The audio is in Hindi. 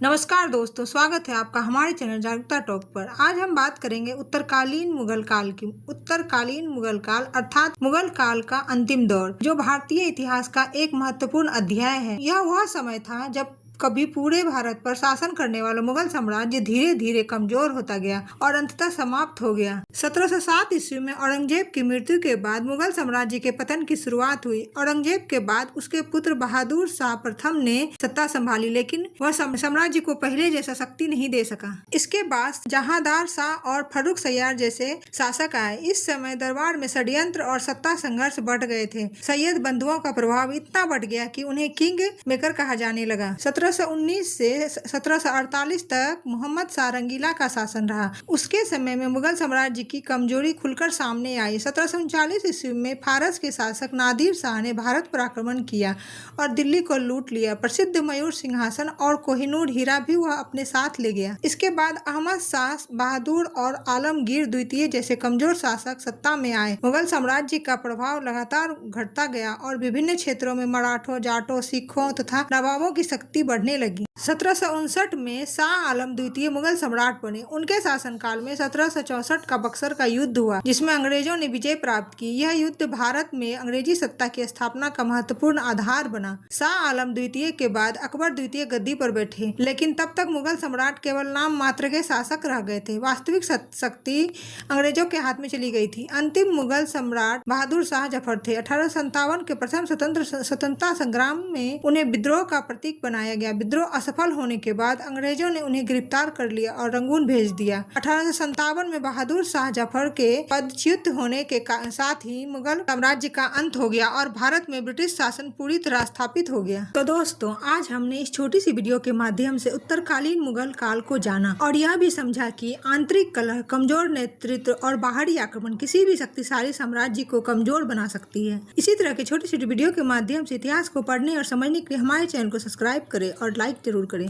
नमस्कार दोस्तों, स्वागत है आपका हमारे चैनल जागरूकता टॉक पर। आज हम बात करेंगे उत्तरकालीन मुगल काल की। उत्तरकालीन मुगल काल अर्थात मुगल काल का अंतिम दौर, जो भारतीय इतिहास का एक महत्वपूर्ण अध्याय है। यह वह समय था जब कभी पूरे भारत पर शासन करने वाला मुगल साम्राज्य धीरे धीरे कमजोर होता गया और अंततः समाप्त हो गया। 1707 ईस्वी में औरंगजेब की मृत्यु के बाद मुगल साम्राज्य के पतन की शुरुआत हुई। औरंगजेब के बाद उसके पुत्र बहादुर शाह प्रथम ने सत्ता संभाली, लेकिन वह साम्राज्य को पहले जैसा शक्ति नहीं दे सका। इसके बाद जहांदार शाह और फर्रुख सैयार जैसे शासक आए। इस समय दरबार में षड्यंत्र और सत्ता संघर्ष बढ़ गए थे। सैयद बंधुओं का प्रभाव इतना बढ़ गया कि उन्हें किंग मेकर कहा जाने लगा। 1719 से 1748 तक मोहम्मद शाह रंगीला का शासन रहा। उसके समय में मुगल साम्राज्य की कमजोरी खुलकर सामने आई। 1739 ईस्वी में फारस के शासक नादिर शाह ने भारत पर आक्रमण किया और दिल्ली को लूट लिया। प्रसिद्ध मयूर सिंहासन और कोहिनूर हीरा भी वह अपने साथ ले गया। इसके बाद अहमद शाह बहादुर और आलमगीर द्वितीय जैसे कमजोर शासक सत्ता में आए। मुगल साम्राज्य का प्रभाव लगातार घटता गया और विभिन्न क्षेत्रों में मराठों, जाटों, सिखों तथा नवाबों की शक्ति बढ़ने लगी। 1759 में शाह आलम द्वितीय मुगल सम्राट बने। उनके शासनकाल में 1764 का बक्सर का युद्ध हुआ, जिसमें अंग्रेजों ने विजय प्राप्त की। यह युद्ध भारत में अंग्रेजी सत्ता की स्थापना का महत्वपूर्ण आधार बना। शाह आलम द्वितीय के बाद अकबर द्वितीय गद्दी पर बैठे, लेकिन तब तक मुगल सम्राट केवल नाम मात्र के शासक रह गए थे। वास्तविक शक्ति अंग्रेजों के हाथ में चली गई थी। अंतिम मुगल सम्राट बहादुर शाह जफर थे। 1857 के प्रथम स्वतंत्रता संग्राम में उन्हें विद्रोह का प्रतीक बनाया गया। विद्रोह असफल होने के बाद अंग्रेजों ने उन्हें गिरफ्तार कर लिया और रंगून भेज दिया। 1857 में बहादुर शाह जफर के पदच्युत होने के साथ ही मुगल साम्राज्य का अंत हो गया और भारत में ब्रिटिश शासन पूरी तरह स्थापित हो गया। तो दोस्तों, आज हमने इस छोटी सी वीडियो के माध्यम से उत्तरकालीन मुगल काल को जाना और यह भी समझा कि आंतरिक कलह, कमजोर नेतृत्व और बाहरी आक्रमण किसी भी शक्तिशाली साम्राज्य को कमजोर बना सकती है। इसी तरह के छोटी छोटी वीडियो के माध्यम से इतिहास को पढ़ने और समझने के लिए हमारे चैनल को सब्सक्राइब करें और लाइक जरूर करें।